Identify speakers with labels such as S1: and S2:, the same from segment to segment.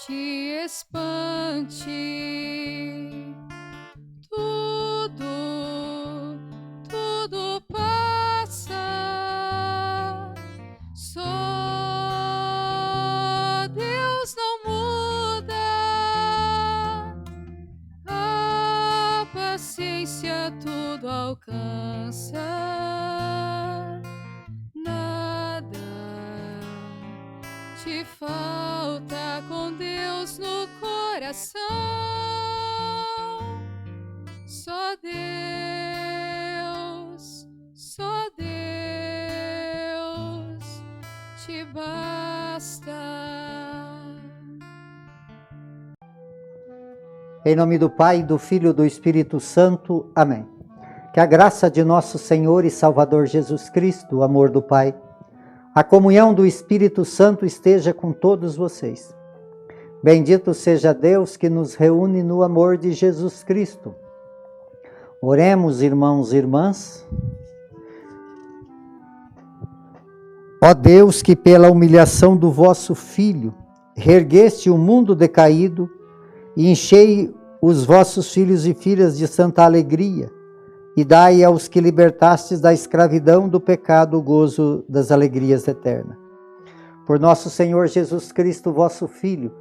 S1: te espante. Tudo passa. Só Deus não muda. A paciência tudo alcança. Nada te falta com Deus no coração. Só Deus te basta.
S2: Em nome do Pai, do Filho e do Espírito Santo. Amém. Que a graça de nosso Senhor e Salvador Jesus Cristo, o amor do Pai, a comunhão do Espírito Santo esteja com todos vocês. Bendito seja Deus que nos reúne no amor de Jesus Cristo. Oremos, irmãos e irmãs. Ó Deus, que pela humilhação do vosso Filho reergueste o mundo decaído e enchei os vossos filhos e filhas de santa alegria, e dai aos que libertastes da escravidão do pecado o gozo das alegrias eternas. Por nosso Senhor Jesus Cristo, vosso Filho,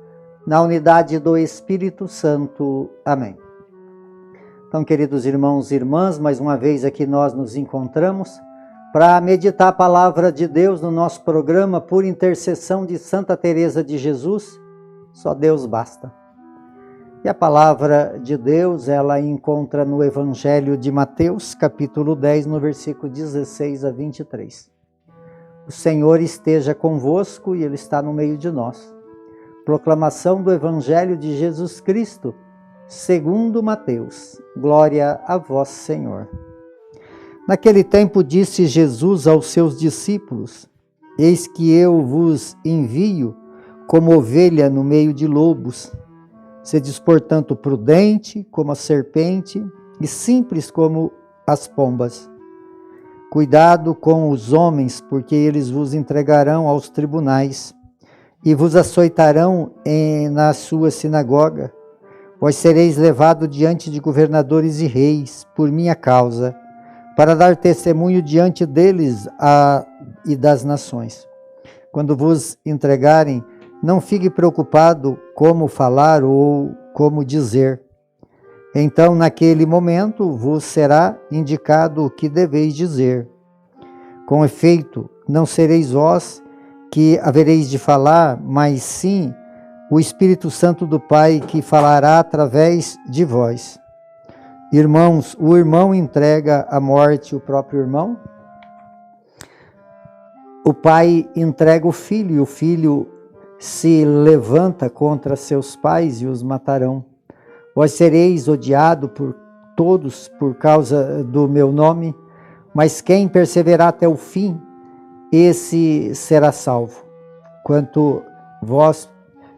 S2: na unidade do Espírito Santo. Amém. Então, queridos irmãos e irmãs, mais uma vez aqui nós nos encontramos para meditar a palavra de Deus no nosso programa por intercessão de Santa Teresa de Jesus. Só Deus basta. E a palavra de Deus, ela encontra no Evangelho de Mateus, capítulo 10, no versículo 16 a 23. O Senhor esteja convosco e Ele está no meio de nós. Proclamação do Evangelho de Jesus Cristo, segundo Mateus. Glória a vós, Senhor. Naquele tempo disse Jesus aos seus discípulos: Eis que eu vos envio como ovelha no meio de lobos. Sedes, portanto, prudente como a serpente e simples como as pombas. Cuidado com os homens, porque eles vos entregarão aos tribunais e vos açoitarão na sua sinagoga. Vós sereis levados diante de governadores e reis, por minha causa, para dar testemunho diante deles e das nações. Quando vos entregarem, não fique preocupado como falar ou como dizer. Então, naquele momento, vos será indicado o que deveis dizer. Com efeito, não sereis vós que havereis de falar, mas sim o Espírito Santo do Pai que falará através de vós. Irmãos, o irmão entrega à morte o próprio irmão? O pai entrega o filho e o filho se levanta contra seus pais e os matarão. Vós sereis odiados por todos por causa do meu nome, mas quem perseverar até o fim, esse será salvo. Quanto vós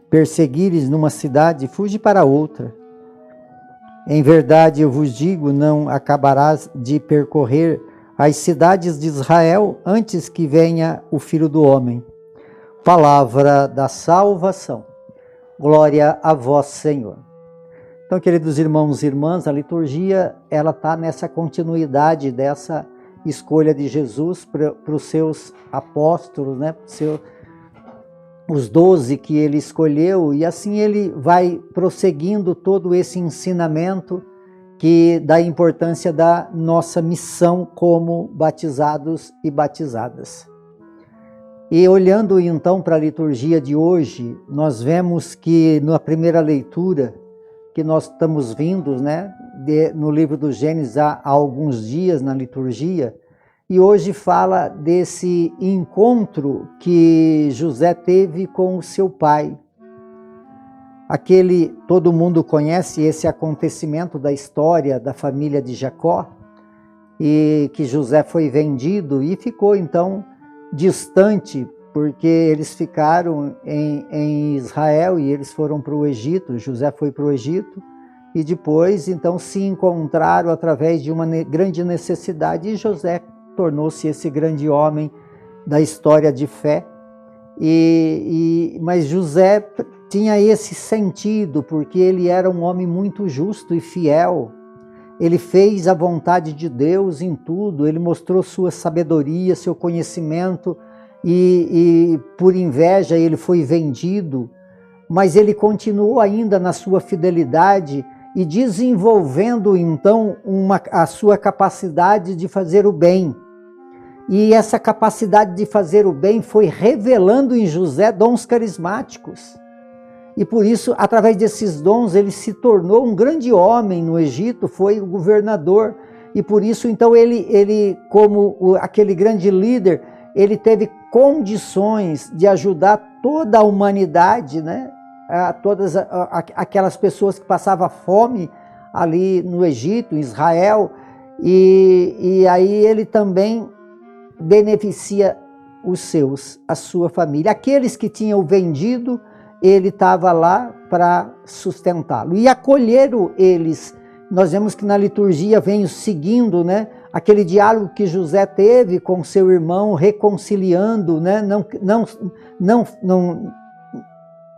S2: perseguires numa cidade, fuge para outra. Em verdade eu vos digo, não acabarás de percorrer as cidades de Israel antes que venha o Filho do Homem. Palavra da salvação. Glória a vós, Senhor. Então, queridos irmãos e irmãs, a liturgia ela está nessa continuidade dessa escolha de Jesus para os seus apóstolos, né? Os 12 que ele escolheu, e assim ele vai prosseguindo todo esse ensinamento que dá importância da nossa missão como batizados e batizadas. E olhando então para a liturgia de hoje, nós vemos que na primeira leitura que nós estamos vindo, né, no livro do Gênesis há alguns dias na liturgia, e hoje fala desse encontro que José teve com o seu pai. Todo mundo conhece esse acontecimento da história da família de Jacó, e que José foi vendido e ficou então distante, porque eles ficaram em Israel e eles foram para o Egito. José foi para o Egito e depois então se encontraram através de uma grande necessidade, e José tornou-se esse grande homem da história de fé. Mas José tinha esse sentido, porque ele era um homem muito justo e fiel. Ele fez a vontade de Deus em tudo, ele mostrou sua sabedoria, seu conhecimento, e por inveja ele foi vendido, mas ele continuou ainda na sua fidelidade e desenvolvendo então a sua capacidade de fazer o bem. E essa capacidade de fazer o bem foi revelando em José dons carismáticos. E por isso, através desses dons, ele se tornou um grande homem no Egito, foi o governador. E por isso, então, ele como aquele grande líder, ele teve condições de ajudar toda a humanidade, né? Todas aquelas pessoas que passavam fome ali no Egito, em Israel. E aí ele também beneficia os seus, a sua família. Aqueles que tinham vendido, ele estava lá para sustentá-lo. E acolheram eles. Nós vemos que na liturgia vem seguindo, né, aquele diálogo que José teve com seu irmão, reconciliando, né,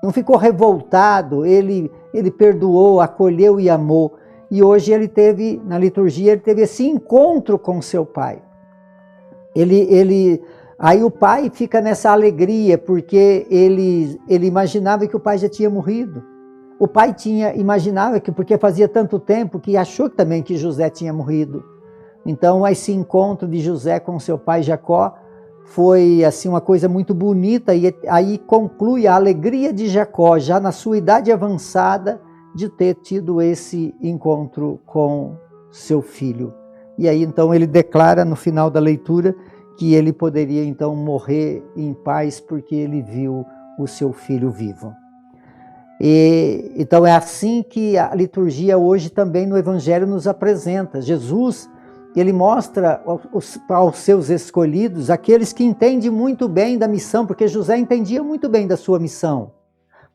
S2: não ficou revoltado, ele perdoou, acolheu e amou. E hoje na liturgia, ele teve esse encontro com seu pai. Aí o pai fica nessa alegria, porque ele imaginava que o pai já tinha morrido. O pai imaginava que, porque fazia tanto tempo, que achou também que José tinha morrido. Então, esse encontro de José com seu pai Jacó foi assim uma coisa muito bonita, e aí conclui a alegria de Jacó, já na sua idade avançada, de ter tido esse encontro com seu filho. E aí então ele declara no final da leitura que ele poderia então morrer em paz porque ele viu o seu filho vivo. Então é assim que a liturgia hoje também no Evangelho nos apresenta. Jesus, ele mostra aos seus escolhidos, aqueles que entendem muito bem da missão, porque José entendia muito bem da sua missão.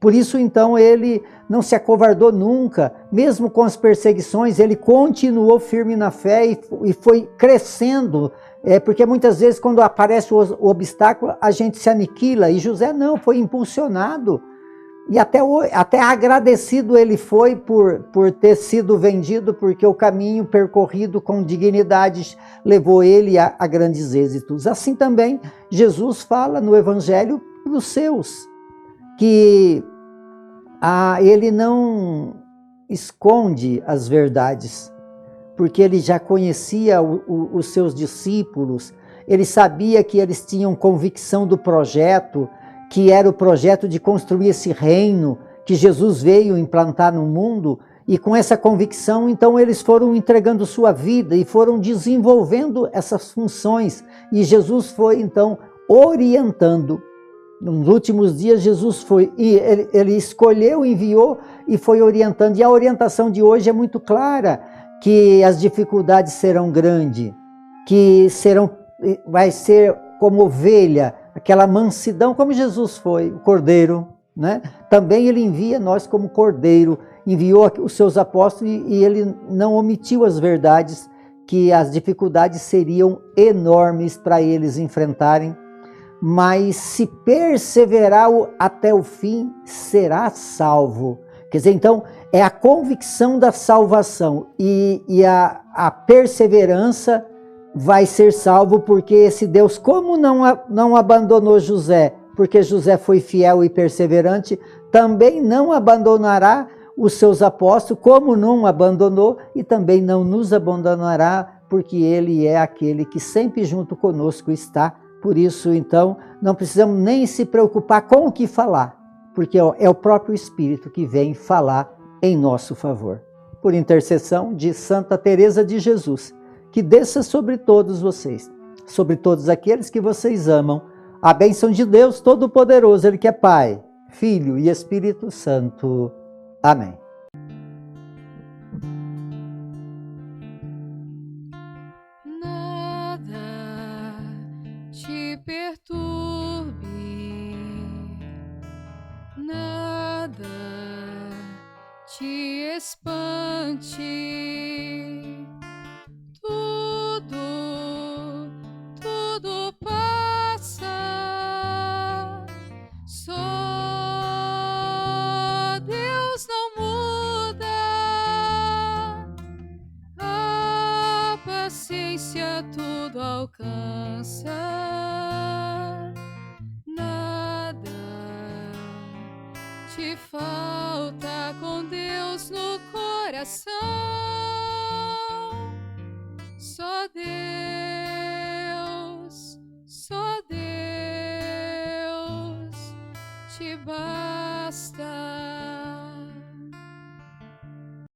S2: Por isso, então, ele não se acovardou nunca, mesmo com as perseguições, ele continuou firme na fé e foi crescendo, porque muitas vezes quando aparece o obstáculo, a gente se aniquila, e José não, foi impulsionado, e até agradecido ele foi por ter sido vendido, porque o caminho percorrido com dignidade levou ele a grandes êxitos. Assim também, Jesus fala no Evangelho para os seus, que ele não esconde as verdades, porque ele já conhecia os seus discípulos, ele sabia que eles tinham convicção do projeto, que era o projeto de construir esse reino que Jesus veio implantar no mundo, e com essa convicção, então, eles foram entregando sua vida e foram desenvolvendo essas funções, e Jesus foi, então, orientando. Nos últimos dias, Jesus ele escolheu, enviou e foi orientando. E a orientação de hoje é muito clara, que as dificuldades serão grandes, que vai ser como ovelha, aquela mansidão, como Jesus foi, o cordeiro, né? Também ele envia nós como cordeiro, enviou os seus apóstolos e ele não omitiu as verdades, que as dificuldades seriam enormes para eles enfrentarem, mas se perseverar até o fim, será salvo. Quer dizer, então, é a convicção da salvação e a perseverança vai ser salvo, porque esse Deus, como não abandonou José, porque José foi fiel e perseverante, também não abandonará os seus apóstolos, como não abandonou, e também não nos abandonará, porque ele é aquele que sempre junto conosco está. Por isso, então, não precisamos nem se preocupar com o que falar, porque é o próprio Espírito que vem falar em nosso favor. Por intercessão de Santa Teresa de Jesus, que desça sobre todos vocês, sobre todos aqueles que vocês amam, a bênção de Deus Todo-Poderoso, Ele que é Pai, Filho e Espírito Santo. Amém.
S1: Nada te espante, tudo passa, só esperança. Nada te falta com Deus no coração. Só Deus te basta.